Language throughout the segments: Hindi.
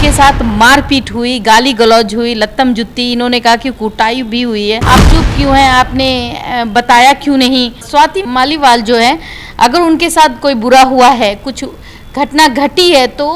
उनके साथ मारपीट हुई, गाली गलौज हुई, लत्तम जुत्ती, इन्होंने कहा कि कुटाई भी हुई है। आप चुप क्यों हैं, आपने बताया क्यों नहीं। स्वाति मालीवाल जो है, अगर उनके साथ कोई बुरा हुआ है, कुछ घटना घटी है तो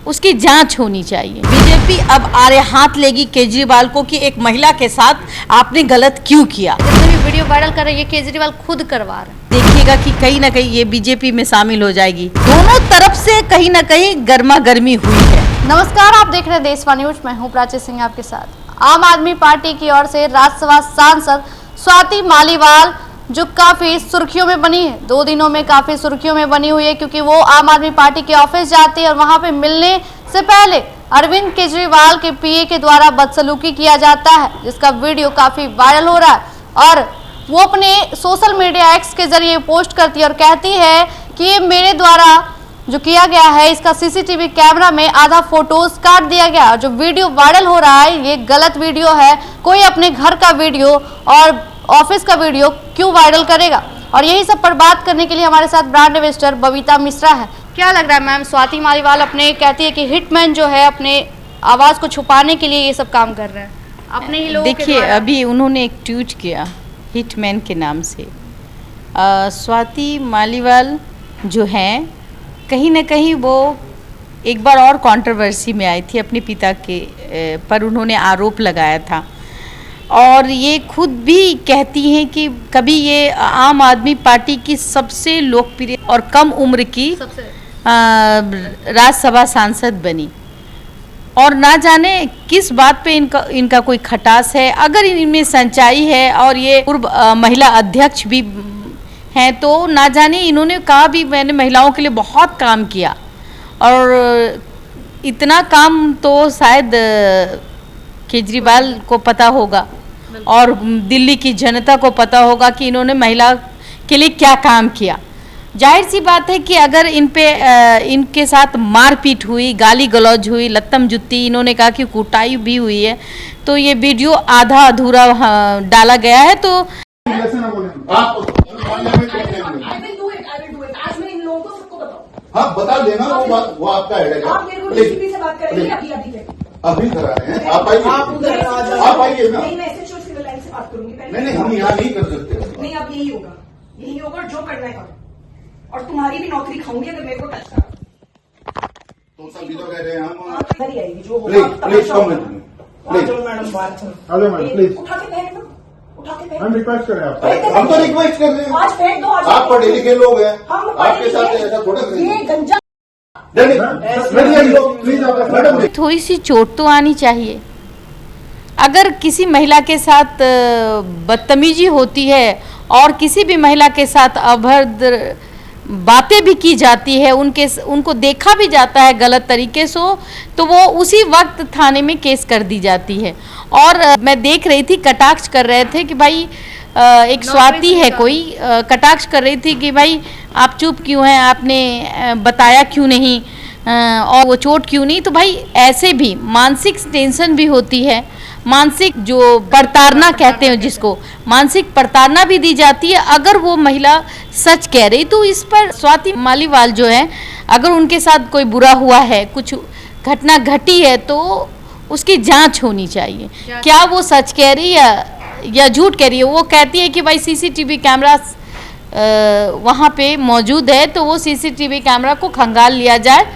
उसकी जांच होनी चाहिए। बीजेपी अब आड़े हाथ लेगी केजरीवाल को कि एक महिला के साथ आपने गलत क्यों किया। जितने भी वीडियो वायरल कर रही है केजरीवाल खुद करवा रहे हैं। देखिएगा कि कहीं ना कहीं ये बीजेपी में शामिल हो जाएगी। दोनों तरफ से कहीं ना कहीं गर्मा गर्मी हुई है। नमस्कार, आप देख रहे हैं देशवा न्यूज। मैं हूं प्राची सिंह आपके साथ। आम आदमी पार्टी की ओर से राज्यसभा सांसद स्वाति मालीवाल जो काफी सुर्खियों में बनी है, 2 दिनों में काफी सुर्खियों में बनी हुई है, क्योंकि वो आम आदमी पार्टी के ऑफिस जाती है और वहां पे मिलने से पहले अरविंद केजरीवाल के पीए के द्वारा बदसलूकी किया जाता है, जिसका वीडियो काफी वायरल हो रहा है। और वो अपने सोशल मीडिया एक्स के जरिए पोस्ट करती है और कहती है कि ये मेरे द्वारा जो किया गया है, इसका सीसीटीवी कैमरा में आधा फोटोज काट दिया गया। और जो वीडियो वायरल हो रहा है ये गलत वीडियो है। कोई अपने घर का वीडियो और ऑफिस का वीडियो क्यों वायरल करेगा। और यही सब पर बात करने के लिए हमारे साथ ब्रांड इन्वेस्टर बबीता मिश्रा है। क्या लग रहा है मैम, स्वाति मालीवाल अपने कहती है कि हिटमैन जो है अपने आवाज को छुपाने के लिए ये सब काम कर रहे हैं अपने ही लोगों के देखिए, द्वारा। अभी उन्होंने एक ट्वीट किया हिटमैन के नाम से। स्वाति मालीवाल जो हैं, कहीं ना कहीं वो एक बार और कंट्रोवर्सी में आई थी। अपने पिता के पर उन्होंने आरोप लगाया था और ये खुद भी कहती हैं कि कभी ये आम आदमी पार्टी की सबसे लोकप्रिय और कम उम्र की राज्यसभा सांसद बनी। और ना जाने किस बात पे इनका कोई खटास है। अगर इनमें सच्चाई है और ये पूर्व महिला अध्यक्ष भी हैं तो ना जाने, इन्होंने कहा भी मैंने महिलाओं के लिए बहुत काम किया। और इतना काम तो शायद केजरीवाल को पता होगा और दिल्ली की जनता को पता होगा कि इन्होंने महिला के लिए क्या काम किया। जाहिर सी बात है कि अगर इनके साथ मारपीट हुई, गाली गलौज हुई, लत्तम जुत्ती, इन्होंने कहा कि कुटाई भी हुई है, तो ये वीडियो आधा अधूरा डाला गया है। तो हाँ, बता देना। वो आपका है। आप मेरे को डीसीपी से बात करेंगे अभी करा रहे हैं। आप आइए, आप आइए ना। नहीं, मैं एसएचओ सिविल लाइन से बात करूंगी पहले। नहीं, हम यहाँ नहीं कर सकते। नहीं, अब यही होगा जो करना है करो। और तुम्हारी भी नौकरी खाऊंगी अगर मेरे को टच करा। तुम सब भी तो कह रहे हैं हम। इधर ही आएगी जो प्लीज कम में। चलो मैडम, बात हेलो मैडम, प्लीज उठा के फेंक दो। हम रिक्वेस्ट कर रहे हैं। हम तो रिक्वेस्ट कर रहे हैं। आज फेंक दो। आप पढ़े लिखे लोग हैं, हम आपके साथ ऐसा थोड़ा ये गंजा। मैडम, थोड़ी सी चोट तो आनी चाहिए। अगर किसी महिला के साथ बदतमीजी होती है और किसी भी महिला के साथ अभद्र बातें भी की जाती है, उनको देखा भी जाता है गलत तरीके से, तो वो उसी वक्त थाने में केस कर दी जाती है। और मैं देख रही थी, कटाक्ष कर रहे थे कि भाई एक स्वाति है कोई, कटाक्ष कर रही थी कि भाई आप चुप क्यों हैं, आपने बताया क्यों नहीं, और वो चोट क्यों नहीं। तो भाई ऐसे भी मानसिक टेंशन भी होती है, मानसिक जो प्रताड़ना कहते हैं जिसको, मानसिक प्रताड़ना भी दी जाती है। अगर वो महिला सच कह रही तो इस पर स्वाति मालीवाल जो है, अगर उनके साथ कोई बुरा हुआ है, कुछ घटना घटी है तो उसकी जांच होनी चाहिए। क्या वो सच कह रही है या झूठ कह रही है। वो कहती है कि भाई सीसीटीवी कैमरा वहाँ पे मौजूद है तो वो सीसीटीवी कैमरा को खंगाल लिया जाए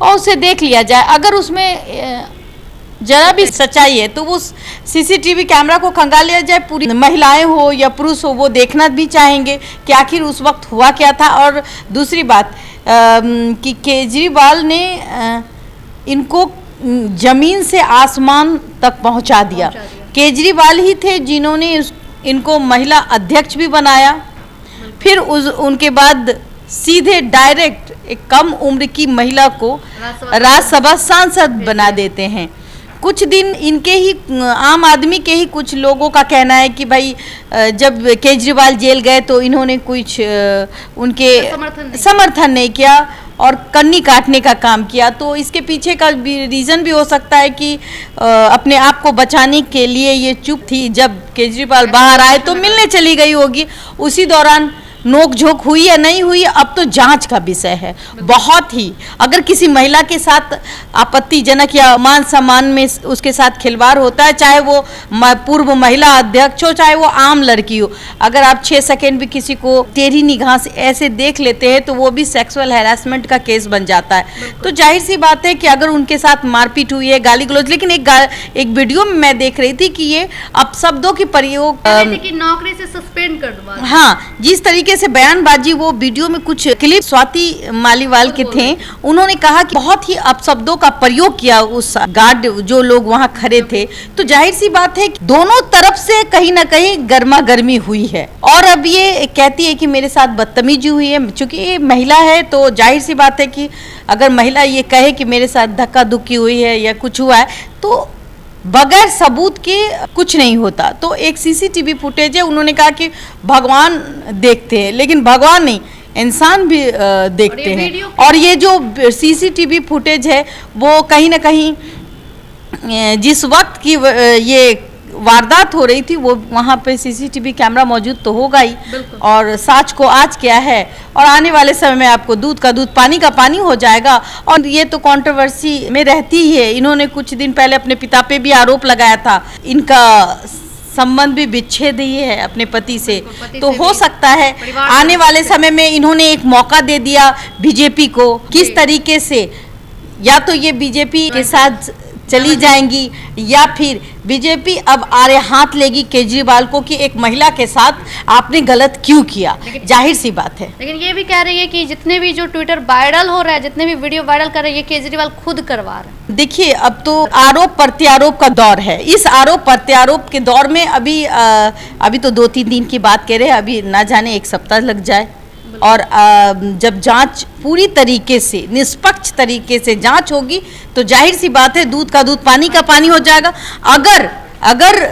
और उसे देख लिया जाए। अगर उसमें जरा भी सच्चाई है तो वो सीसीटीवी कैमरा को खंगाल लिया जाए। पूरी महिलाएं हो या पुरुष हो वो देखना भी चाहेंगे कि आखिर उस वक्त हुआ क्या था। और दूसरी बात कि केजरीवाल ने इनको जमीन से आसमान तक पहुंचा दिया। केजरीवाल ही थे जिन्होंने इनको महिला अध्यक्ष भी बनाया, फिर उनके बाद सीधे डायरेक्ट एक कम उम्र की महिला को राज्यसभा सांसद बना देते हैं। कुछ दिन इनके ही आम आदमी के ही कुछ लोगों का कहना है कि भाई जब केजरीवाल जेल गए तो इन्होंने कुछ उनके समर्थन नहीं किया और कन्नी काटने का काम किया। तो इसके पीछे का भी रीज़न भी हो सकता है कि अपने आप को बचाने के लिए ये चुप थी। जब केजरीवाल बाहर आए तो मिलने चली गई होगी, उसी दौरान नोकझोंक हुई या नहीं हुई अब तो जांच का विषय है। बहुत ही अगर किसी महिला के साथ आपत्तिजनक या मान सम्मान में उसके साथ खिलवाड़ होता है, चाहे वो पूर्व महिला अध्यक्ष हो चाहे वो आम लड़की हो, अगर आप 6 सेकंड भी किसी को टेढ़ी निगाह से ऐसे देख लेते हैं तो वो भी सेक्सुअल हैरेसमेंट का केस बन जाता है। तो जाहिर सी बात है कि अगर उनके साथ मारपीट हुई है, गाली गलौज, लेकिन एक वीडियो में मैं देख रही थी कि ये अपशब्दों की प्रयोग कि नौकरी से सस्पेंड कर दो। हाँ, जिस तरीके से बयानबाजी, वो वीडियो में कुछ क्लिप स्वाति मालीवाल के थे, उन्होंने कहा कि बहुत ही अपशब्दों का प्रयोग किया उस गार्ड जो लोग वहां खड़े थे। तो जाहिर सी बात है कि दोनों तरफ से कहीं ना कहीं गर्मा गर्मी हुई है। और अब ये कहती है कि मेरे साथ बदतमीजी हुई है, चूंकि ये महिला है तो जाहिर सी बात है कि अगर महिला ये कहे कि मेरे साथ धक्का धुक्की हुई है या कुछ हुआ है तो बगैर सबूत के कुछ नहीं होता। तो एक सीसीटीवी फुटेज है, उन्होंने कहा कि भगवान देखते हैं, लेकिन भगवान नहीं, इंसान भी देखते हैं। और ये जो सीसीटीवी फुटेज है वो कहीं ना कहीं जिस वक्त की ये वारदात हो रही थी वो वहाँ पे सीसीटीवी कैमरा मौजूद तो होगा ही, और साच को आज क्या है, और आने वाले समय में आपको दूध का दूध पानी का पानी हो जाएगा। और ये तो कंट्रोवर्सी में रहती ही है। इन्होंने कुछ दिन पहले अपने पिता पे भी आरोप लगाया था, इनका संबंध भी विच्छेद ही है अपने पति से। तो हो सकता है आने वाले समय में इन्होंने एक मौका दे दिया बीजेपी को, किस तरीके से या तो ये बीजेपी के साथ चली जाएंगी या फिर बीजेपी अब आरे हाथ लेगी केजरीवाल को कि एक महिला के साथ आपने गलत क्यों किया। जाहिर सी बात है। लेकिन ये भी कह रही है कि जितने भी जो ट्विटर वायरल हो रहा है, जितने भी वीडियो वायरल कर रहे हैं, ये केजरीवाल खुद करवा रहे हैं। देखिए, अब तो आरोप प्रत्यारोप का दौर है। इस आरोप प्रत्यारोप के दौर में अभी तो 2-3 दिन की बात कह रहे हैं, अभी ना जाने 1 सप्ताह लग जाए। और जब जांच पूरी तरीके से निष्पक्ष तरीके से जांच होगी तो जाहिर सी बात है दूध का दूध पानी का पानी हो जाएगा। अगर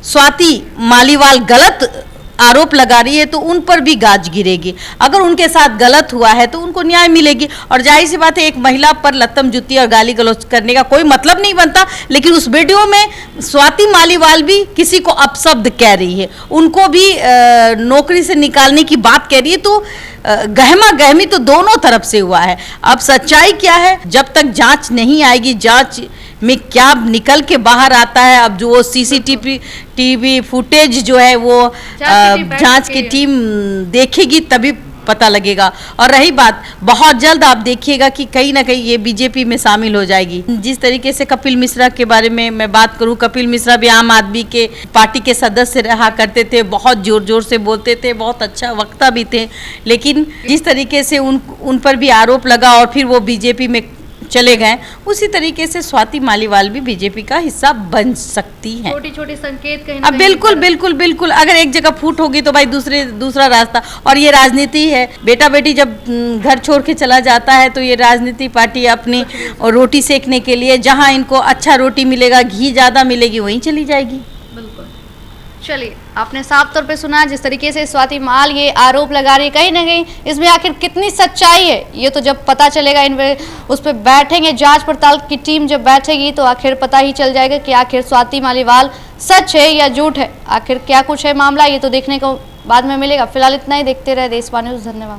स्वाति मालीवाल गलत आरोप लगा रही है तो उन पर भी गाज गिरेगी, अगर उनके साथ गलत हुआ है तो उनको न्याय मिलेगी। और जाहिर सी बात है एक महिला पर लत्तम जुत्ती और गाली गलौज करने का कोई मतलब नहीं बनता। लेकिन उस वीडियो में स्वाति मालीवाल भी किसी को अपशब्द कह रही है, उनको भी नौकरी से निकालने की बात कह रही है। तो गहमा गहमी तो दोनों तरफ से हुआ है। अब सच्चाई क्या है, जब तक जांच नहीं आएगी, जांच में क्या निकल के बाहर आता है, अब जो सीसीटीवी फुटेज जो है वो जांच की टीम देखेगी तभी पता लगेगा। और रही बात, बहुत जल्द आप देखिएगा कि कहीं ना कहीं ये बीजेपी में शामिल हो जाएगी। जिस तरीके से कपिल मिश्रा के बारे में मैं बात करूं, कपिल मिश्रा भी आम आदमी के पार्टी के सदस्य रहा करते थे, बहुत जोर जोर से बोलते थे, बहुत अच्छा वक्ता भी थे। लेकिन जिस तरीके से उन पर भी आरोप लगा और फिर वो बीजेपी में चले गए, उसी तरीके से स्वाति मालीवाल भी बीजेपी का हिस्सा बन सकती है। छोटी छोटी संकेत कहीं अब बिल्कुल अगर एक जगह फूट होगी तो भाई दूसरा रास्ता। और ये राजनीति है, बेटा बेटी जब घर छोड़ के चला जाता है तो ये राजनीति पार्टी अपनी रोटी सेकने के लिए जहां इनको अच्छा रोटी मिलेगा, घी ज्यादा मिलेगी, वहीं चली जाएगी। चलिए, आपने साफ तौर पे सुना जिस तरीके से स्वाति माल ये आरोप लगा रही है, कहीं ना कहीं इसमें आखिर कितनी सच्चाई है ये तो जब पता चलेगा, उस पर बैठेंगे जांच पड़ताल की टीम जब बैठेगी तो आखिर पता ही चल जाएगा कि आखिर स्वाति मालीवाल सच है या झूठ है, आखिर क्या कुछ है मामला, ये तो देखने को बाद में मिलेगा। फिलहाल इतना ही, देखते रहे देशवा न्यूज़। धन्यवाद।